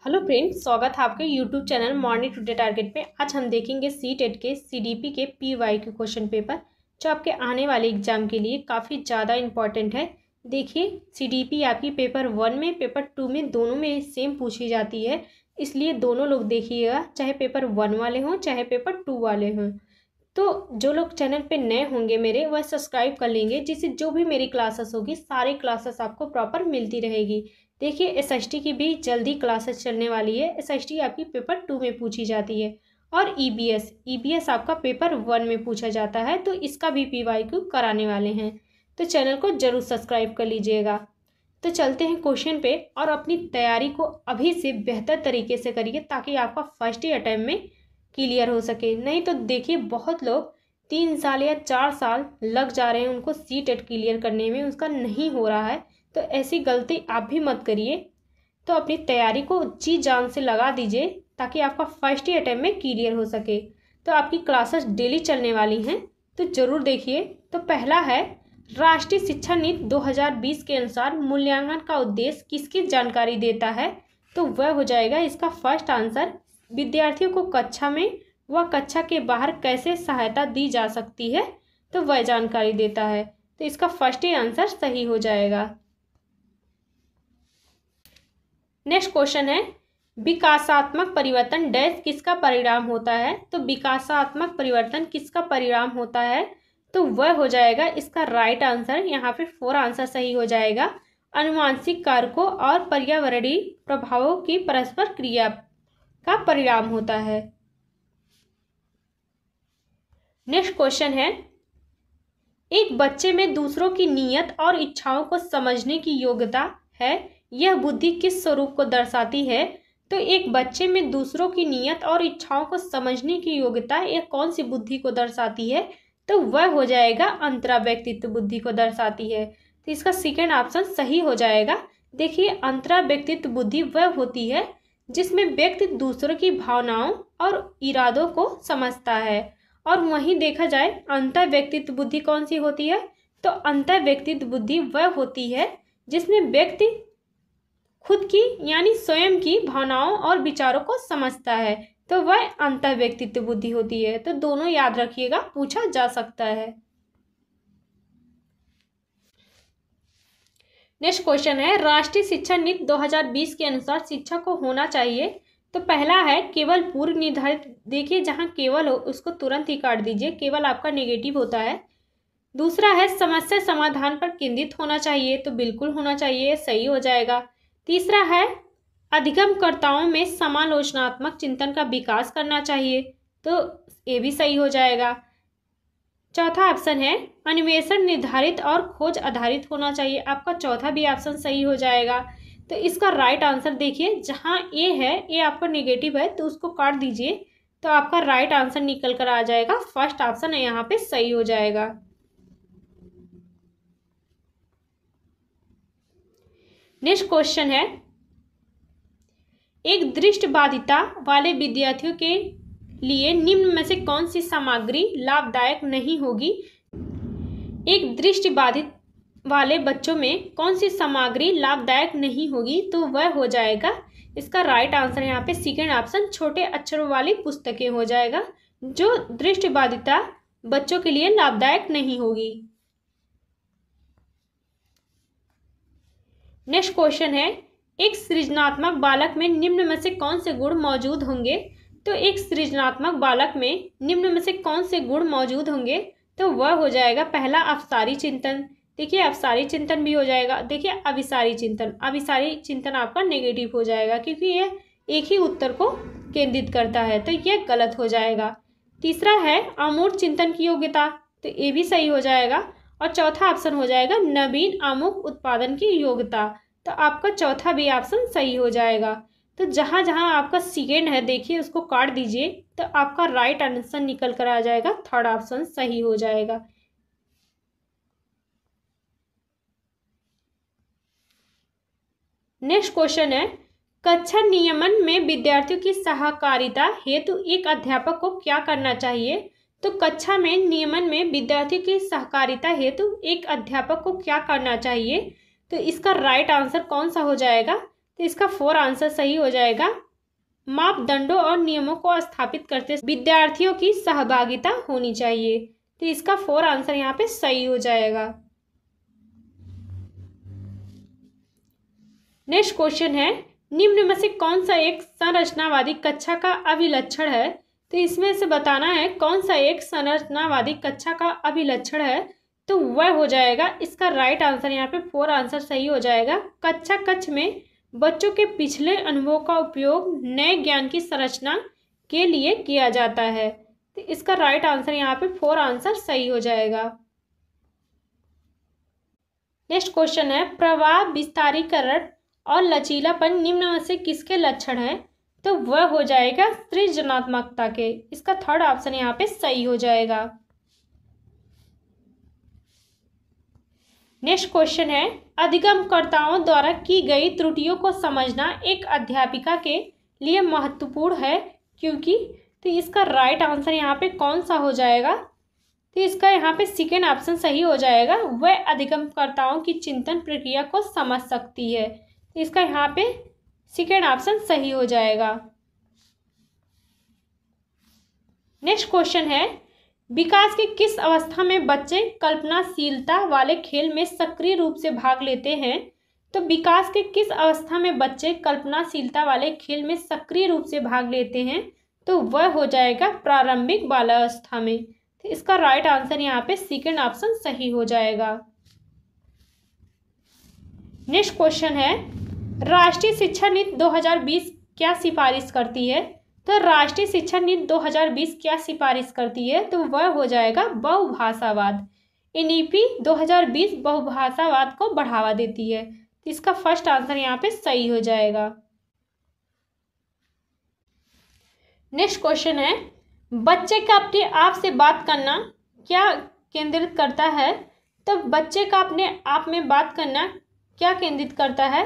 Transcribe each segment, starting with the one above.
Hello friends, स्वागत है आपके YouTube channel morning today target पे। आज हम देखेंगे सीटेट के सीडीपी के पीवाईक्यू क्वेश्चन पेपर जो आपके आने वाले एग्जाम के लिए काफ़ी ज़्यादा इंपॉर्टेंट है। देखिए, सीडीपी आपकी पेपर 1 में पेपर 2 में दोनों में सेम पूछी जाती है, इसलिए दोनों लोग देखिएगा, चाहे पेपर 1 वाले हों चाहे पेपर 2 वाले हों। तो जो लोग चैनल पे नए होंगे मेरे, वह सब्सक्राइब कर लेंगे, जिससे जो भी मेरी क्लासेस होगी सारी क्लासेस आपको प्रॉपर मिलती रहेगी। देखिए, एसएसटी की भी जल्दी क्लासेस चलने वाली है। एसएसटी आपकी पेपर 2 में पूछी जाती है और ईबीएस आपका पेपर 1 में पूछा जाता है, तो इसका भी पीवाईक्यू कराने वाले हैं। तो चैनल को जरूर सब्सक्राइब कर लीजिएगा। तो चलते हैं क्वेश्चन पे, और अपनी तैयारी को अभी से बेहतर तरीके से करिए ताकि आपका फर्स्ट ही अटैम्प्ट में क्लियर हो सके। नहीं तो देखिए, बहुत लोग 3 साल या 4 साल लग जा रहे हैं उनको सीटेट क्लियर करने में, उसका नहीं हो रहा है। तो ऐसी गलती आप भी मत करिए। तो अपनी तैयारी को जी जान से लगा दीजिए ताकि आपका फर्स्ट ही अटैम्प्ट में क्लियर हो सके। तो आपकी क्लासेस डेली चलने वाली हैं, तो ज़रूर देखिए। तो पहला है, राष्ट्रीय शिक्षा नीति 2020 के अनुसार मूल्यांकन का उद्देश्य किसकी जानकारी देता है? तो वह हो जाएगा इसका फर्स्ट आंसर, विद्यार्थियों को कक्षा में व कक्षा के बाहर कैसे सहायता दी जा सकती है, तो वह जानकारी देता है। तो इसका फर्स्ट ही आंसर सही हो जाएगा। नेक्स्ट क्वेश्चन है, विकासात्मक परिवर्तन डैश किसका परिणाम होता है? तो विकासात्मक परिवर्तन किसका परिणाम होता है? तो वह हो जाएगा इसका राइट आंसर, यहाँ पे 4 आंसर सही हो जाएगा, आनुवांशिक कारकों और पर्यावरणीय प्रभावों की परस्पर क्रिया का परिणाम होता है। नेक्स्ट क्वेश्चन है, एक बच्चे में दूसरों की नीयत और इच्छाओं को समझने की योग्यता है, यह बुद्धि किस स्वरूप को दर्शाती है? तो एक बच्चे में दूसरों की नीयत और इच्छाओं को समझने की योग्यता यह कौन सी बुद्धि को दर्शाती है? तो वह हो जाएगा अंतरा व्यक्तित्व बुद्धि को दर्शाती है। तो इसका सेकेंड ऑप्शन सही हो जाएगा। देखिए, अंतरा व्यक्तित्व बुद्धि वह होती है जिसमें व्यक्ति दूसरों की भावनाओं और इरादों को समझता है। और वहीं देखा जाए अंतर व्यक्तित्व बुद्धि कौन सी होती है? तो अंतर व्यक्तित्व बुद्धि वह होती है जिसमें व्यक्ति खुद की यानी स्वयं की भावनाओं और विचारों को समझता है, तो वह अंतर व्यक्तित्व बुद्धि होती है। तो दोनों याद रखिएगा, पूछा जा सकता है। नेक्स्ट क्वेश्चन है, राष्ट्रीय शिक्षा नीति 2020 के अनुसार शिक्षा को होना चाहिए। तो पहला है केवल पूर्व निर्धारित। देखिए, जहां केवल हो उसको तुरंत ही काट दीजिए, केवल आपका नेगेटिव होता है। दूसरा है समस्या समाधान पर केंद्रित होना चाहिए, तो बिल्कुल होना चाहिए, सही हो जाएगा। तीसरा है अधिगमकर्ताओं में समालोचनात्मक चिंतन का विकास करना चाहिए, तो ये भी सही हो जाएगा। चौथा ऑप्शन है अन्वेषण निर्धारित और खोज आधारित होना चाहिए, आपका चौथा भी ऑप्शन सही हो जाएगा। तो इसका राइट आंसर देखिए, जहां ए है, ये आपका नेगेटिव है तो उसको काट दीजिए, तो आपका राइट आंसर निकल कर आ जाएगा, फर्स्ट ऑप्शन है यहाँ पे सही हो जाएगा। नेक्स्ट क्वेश्चन है, एक दृष्टिबाधिता वाले विद्यार्थियों के लिए निम्न में से कौन सी सामग्री लाभदायक नहीं होगी? एक दृष्टिबाधित वाले बच्चों में कौन सी सामग्री लाभदायक नहीं होगी? तो वह हो जाएगा इसका राइट आंसर यहाँ पे सेकेंड ऑप्शन, छोटे अक्षरों वाली पुस्तकें हो जाएगा, जो दृष्टिबाधिता बच्चों के लिए लाभदायक नहीं होगी। नेक्स्ट क्वेश्चन है, एक सृजनात्मक बालक में निम्न में से कौन से गुण मौजूद होंगे? तो एक सृजनात्मक बालक में निम्न में से कौन से गुण मौजूद होंगे? तो वह हो जाएगा पहला अवसारी चिंतन। देखिए, अवसारी चिंतन भी हो जाएगा। देखिए, अभिसारी चिंतन आपका नेगेटिव हो जाएगा क्योंकि यह एक ही उत्तर को केंद्रित करता है, तो यह गलत हो जाएगा। तीसरा है अमूर्त चिंतन की योग्यता, तो ये भी सही हो जाएगा। और चौथा ऑप्शन हो जाएगा नवीन अमुक उत्पादन की योग्यता, तो आपका चौथा भी ऑप्शन सही हो जाएगा। तो जहां जहां आपका सेकेंड है देखिए उसको काट दीजिए, तो आपका राइट आंसर निकल कर आ जाएगा, थर्ड ऑप्शन सही हो जाएगा। नेक्स्ट क्वेश्चन है, कक्षा नियमन में विद्यार्थियों की सहकारिता हेतु एक अध्यापक को क्या करना चाहिए? तो कक्षा में नियमन में विद्यार्थियों की सहकारिता हेतु एक अध्यापक को क्या करना चाहिए? तो इसका राइट आंसर कौन सा हो जाएगा? तो इसका 4 आंसर सही हो जाएगा। मापदंडों और नियमों को स्थापित करते विद्यार्थियों की सहभागिता होनी चाहिए। तो इसका 4 आंसर यहाँ पे सही हो जाएगा। नेक्स्ट क्वेश्चन है, निम्न में से कौन सा एक संरचनावादी कक्षा का अभिलक्षण है। तो इसमें से बताना है कौन सा एक संरचनावादी कक्षा का अभिलक्षण है। तो वह हो जाएगा, इसका राइट आंसर यहाँ पे 4 आंसर सही हो जाएगा। कक्षा कक्ष में बच्चों के पिछले अनुभवों का उपयोग नए ज्ञान की संरचना के लिए किया जाता है। तो इसका राइट आंसर यहाँ पे 4 आंसर सही हो जाएगा। नेक्स्ट क्वेश्चन है, प्रवाह विस्तारीकरण और लचीलापन निम्न में से किसके लक्षण हैं। तो वह हो जाएगा सृजनात्मकता के। इसका 3rd ऑप्शन यहाँ पे सही हो जाएगा। नेक्स्ट क्वेश्चन है, अधिगमकर्ताओं द्वारा की गई त्रुटियों को समझना एक अध्यापिका के लिए महत्वपूर्ण है क्योंकि। तो इसका राइट आंसर यहाँ पे कौन सा हो जाएगा। तो इसका यहाँ पे 2nd ऑप्शन सही हो जाएगा। वह अधिगमकर्ताओं की चिंतन प्रक्रिया को समझ सकती है। तो इसका यहाँ पे 2nd ऑप्शन सही हो जाएगा। नेक्स्ट क्वेश्चन है, विकास की किस अवस्था में बच्चे कल्पनाशीलता वाले खेल में सक्रिय रूप से भाग लेते हैं। तो विकास के किस अवस्था में बच्चे कल्पनाशीलता वाले खेल में सक्रिय रूप से भाग लेते हैं। तो वह हो जाएगा प्रारंभिक बाल्यावस्था में। तो इसका राइट आंसर यहाँ पे 2nd ऑप्शन सही हो जाएगा। नेक्स्ट क्वेश्चन है, राष्ट्रीय शिक्षा नीति 2020 क्या सिफारिश करती है। तो राष्ट्रीय शिक्षा नीति 2020 क्या सिफारिश करती है। तो वह हो जाएगा बहुभाषावाद। एनईपी 2020 बहुभाषावाद को बढ़ावा देती है। तो इसका 1st आंसर यहाँ पे सही हो जाएगा। नेक्स्ट क्वेश्चन है, बच्चे का अपने आप से बात करना क्या केंद्रित करता है। तो बच्चे का अपने आप में बात करना क्या केंद्रित करता है।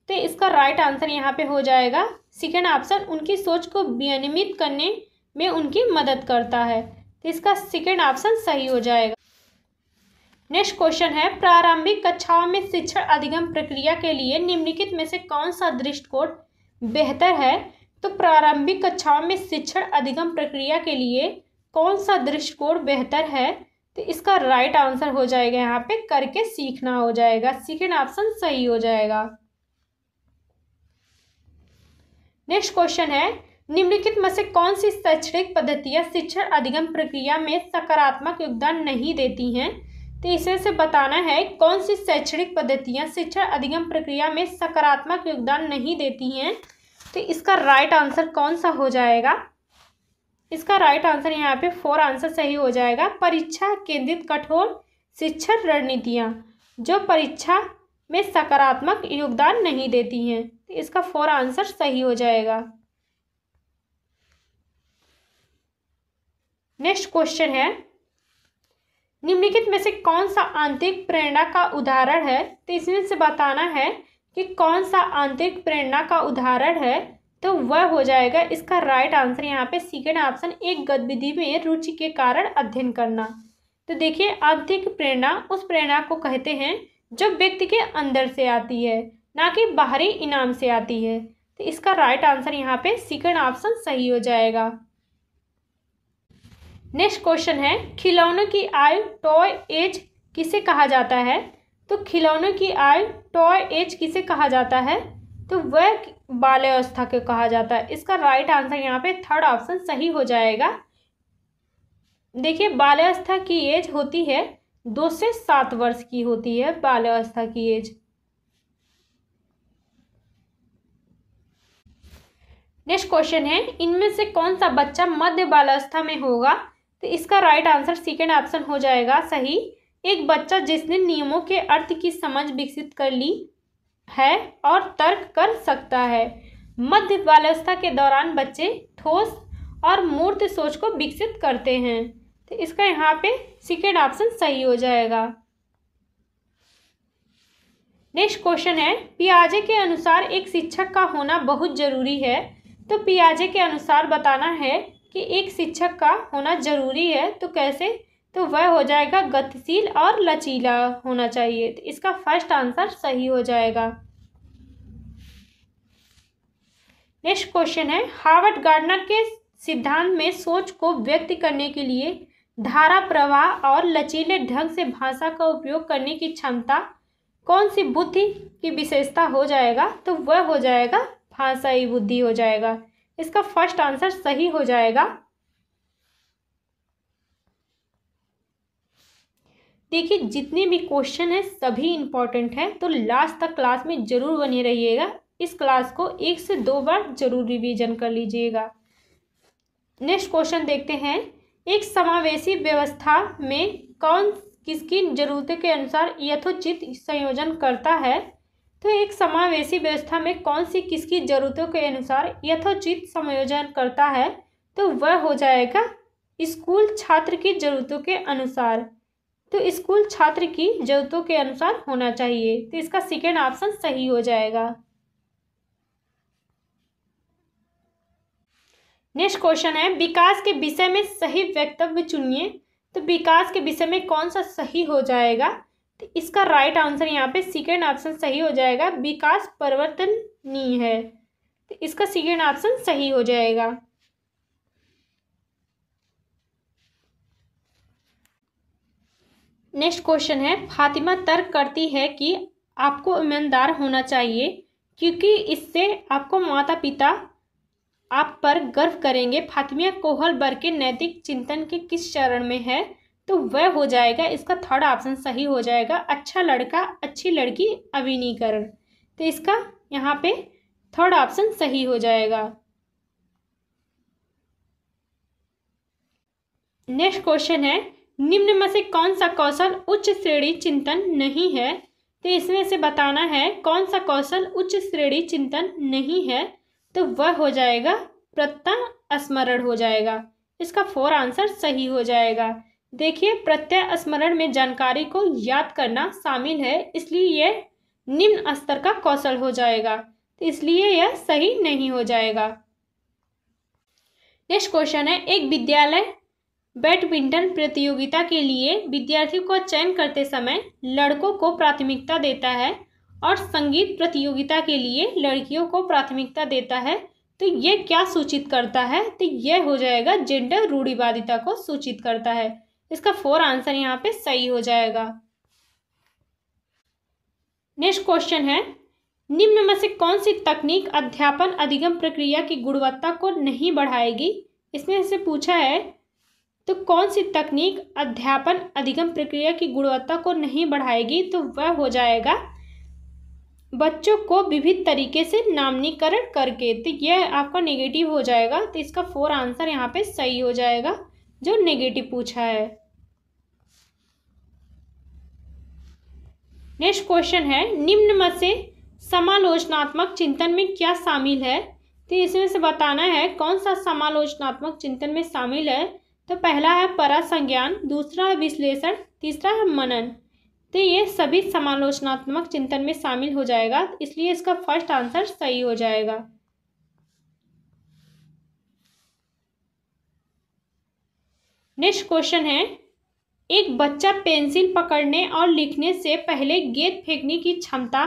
तो इसका राइट आंसर यहाँ पे हो जाएगा 2nd ऑप्शन, उनकी सोच को विनियमित करने में उनकी मदद करता है। तो इसका 2nd ऑप्शन सही हो जाएगा। नेक्स्ट क्वेश्चन है, प्रारंभिक कक्षाओं में शिक्षण अधिगम प्रक्रिया के लिए निम्नलिखित में से कौन सा दृष्टिकोण बेहतर है। तो प्रारंभिक कक्षाओं में शिक्षण अधिगम प्रक्रिया के लिए कौन सा दृष्टिकोण बेहतर है। तो इसका राइट आंसर हो जाएगा यहाँ पे करके सीखना हो जाएगा। 2nd ऑप्शन सही हो जाएगा। नेक्स्ट क्वेश्चन है, निम्नलिखित में से कौन सी शैक्षणिक पद्धतियाँ शिक्षण अधिगम प्रक्रिया में सकारात्मक योगदान नहीं देती हैं। तो इसमें से बताना है कौन सी शैक्षणिक पद्धतियाँ शिक्षण अधिगम प्रक्रिया में सकारात्मक योगदान नहीं देती हैं। तो इसका राइट आंसर कौन सा हो जाएगा। इसका राइट आंसर यहाँ पे 4 आंसर सही हो जाएगा। परीक्षा केंद्रित कठोर शिक्षण रणनीतियाँ जो परीक्षा में सकारात्मक योगदान नहीं देती हैं। तो इसका 4 आंसर सही हो जाएगा। नेक्स्ट क्वेश्चन है, निम्नलिखित में से कौन सा आंतरिक प्रेरणा का उदाहरण है। तो इसमें से बताना है कि कौन सा आंतरिक प्रेरणा का उदाहरण है। तो वह हो जाएगा, इसका राइट आंसर यहाँ पे 2nd ऑप्शन, एक गतिविधि में रुचि के कारण अध्ययन करना। तो देखिए, आंतरिक प्रेरणा उस प्रेरणा को कहते हैं जो व्यक्ति के अंदर से आती है, ना कि बाहरी इनाम से आती है। तो इसका राइट आंसर यहाँ पे 2nd ऑप्शन सही हो जाएगा। नेक्स्ट क्वेश्चन है, खिलौनों की आयु टॉय एज किसे कहा जाता है। तो खिलौनों की आयु टॉय एज किसे कहा जाता है। तो वह बाल्यावस्था को कहा जाता है। इसका राइट आंसर यहाँ पे 3rd ऑप्शन सही हो जाएगा। देखिए, बाल्यावस्था की एज होती है 2 से 7 वर्ष की होती है बाल्यावस्था की एज। नेक्स्ट क्वेश्चन है, इनमें से कौन सा बच्चा मध्य बाल्यावस्था में होगा। तो इसका राइट आंसर 2nd ऑप्शन हो जाएगा सही। एक बच्चा जिसने नियमों के अर्थ की समझ विकसित कर ली है और तर्क कर सकता है। मध्य बाल्यावस्था के दौरान बच्चे ठोस और मूर्त सोच को विकसित करते हैं। तो इसका यहाँ पे 2nd ऑप्शन सही हो जाएगा। नेक्स्ट क्वेश्चन है, पियाजे के अनुसार एक शिक्षक का होना बहुत जरूरी है। तो पियाजे के अनुसार बताना है कि एक शिक्षक का होना जरूरी है। तो कैसे। तो वह हो जाएगा गतिशील और लचीला होना चाहिए। तो इसका 1st आंसर सही हो जाएगा। नेक्स्ट क्वेश्चन है, हार्वर्ड गार्डनर के सिद्धांत में सोच को व्यक्त करने के लिए धारा प्रवाह और लचीले ढंग से भाषा का उपयोग करने की क्षमता कौन सी बुद्धि की विशेषता हो जाएगा? तो वह हो जाएगा भाषाई बुद्धि हो जाएगा। इसका फर्स्ट आंसर सही हो जाएगा। देखिए जितने भी क्वेश्चन है सभी इंपॉर्टेंट है, तो लास्ट तक क्लास में जरूर बने रहिएगा। इस क्लास को 1 से 2 बार जरूर रिवीजन कर लीजिएगा। नेक्स्ट क्वेश्चन देखते हैं, एक समावेशी व्यवस्था में कौन किसकी जरूरतों के अनुसार यथोचित संयोजन करता है? तो एक समावेशी व्यवस्था में कौन सी किसकी जरूरतों के अनुसार यथोचित समायोजन करता है? तो वह हो जाएगा स्कूल छात्र की जरूरतों के अनुसार। तो स्कूल छात्र की जरूरतों के अनुसार होना चाहिए, तो इसका सेकेंड ऑप्शन सही हो जाएगा। नेक्स्ट क्वेश्चन है, विकास के विषय में सही वक्तव्य चुनिए। तो विकास के विषय में कौन सा सही हो जाएगा? तो इसका राइट आंसर यहाँ पे सेकेंड ऑप्शन सही हो जाएगा, विकास परिवर्तनीय है। तो इसका सेकेंड ऑप्शन सही हो जाएगा। नेक्स्ट क्वेश्चन है, फातिमा तर्क करती है कि आपको ईमानदार होना चाहिए क्योंकि इससे आपको माता पिता आप पर गर्व करेंगे। फातिमा कोहलबर्ग के नैतिक चिंतन के किस चरण में है? तो वह हो जाएगा, इसका थर्ड ऑप्शन सही हो जाएगा, अच्छा लड़का अच्छी लड़की अभिनीकरण। तो इसका यहाँ पे थर्ड ऑप्शन सही हो जाएगा। नेक्स्ट क्वेश्चन है, निम्न में से कौन सा कौशल उच्च श्रेणी चिंतन नहीं है? तो इसमें से बताना है कौन सा कौशल उच्च श्रेणी चिंतन नहीं है। तो वह हो जाएगा प्रत्यय स्मरण हो जाएगा। इसका फोर आंसर सही हो जाएगा। देखिए प्रत्यय स्मरण में जानकारी को याद करना शामिल है, इसलिए यह निम्न स्तर का कौशल हो जाएगा, तो इसलिए यह सही नहीं हो जाएगा। नेक्स्ट क्वेश्चन है, एक विद्यालय बैडमिंटन प्रतियोगिता के लिए विद्यार्थियों को चयन करते समय लड़कों को प्राथमिकता देता है और संगीत प्रतियोगिता के लिए लड़कियों को प्राथमिकता देता है। तो यह क्या सूचित करता है? तो यह हो जाएगा जेंडर रूढ़िवादिता को सूचित करता है। इसका फोर आंसर यहाँ पे सही हो जाएगा। नेक्स्ट क्वेश्चन है, निम्न में से कौन सी तकनीक अध्यापन अधिगम प्रक्रिया की गुणवत्ता को नहीं बढ़ाएगी? इसमें से पूछा है, तो कौन सी तकनीक अध्यापन अधिगम प्रक्रिया की गुणवत्ता को नहीं बढ़ाएगी? तो वह हो जाएगा बच्चों को विविध तरीके से नामनीकरण करके। तो यह आपका नेगेटिव हो जाएगा, तो इसका फोर आंसर यहाँ पे सही हो जाएगा जो नेगेटिव पूछा है। नेक्स्ट क्वेश्चन है, निम्न में से समालोचनात्मक चिंतन में क्या शामिल है? तो इसमें से बताना है कौन सा समालोचनात्मक चिंतन में शामिल है। तो पहला है परासंज्ञान, दूसरा है विश्लेषण, तीसरा है मनन। तो ये सभी समालोचनात्मक चिंतन में शामिल हो जाएगा, इसलिए इसका फर्स्ट आंसर सही हो जाएगा। नेक्स्ट क्वेश्चन है, एक बच्चा पेंसिल पकड़ने और लिखने से पहले गेंद फेंकने की क्षमता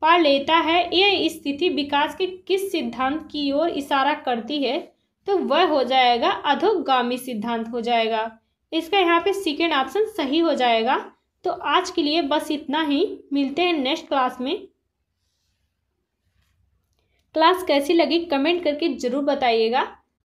पा लेता है। यह स्थिति विकास के किस सिद्धांत की ओर इशारा करती है? तो वह हो जाएगा अधोगामी सिद्धांत हो जाएगा। इसका यहाँ पे सेकेंड ऑप्शन सही हो जाएगा। तो आज के लिए बस इतना ही, मिलते हैं नेक्स्ट क्लास में। क्लास कैसी लगी कमेंट करके जरूर बताइएगा।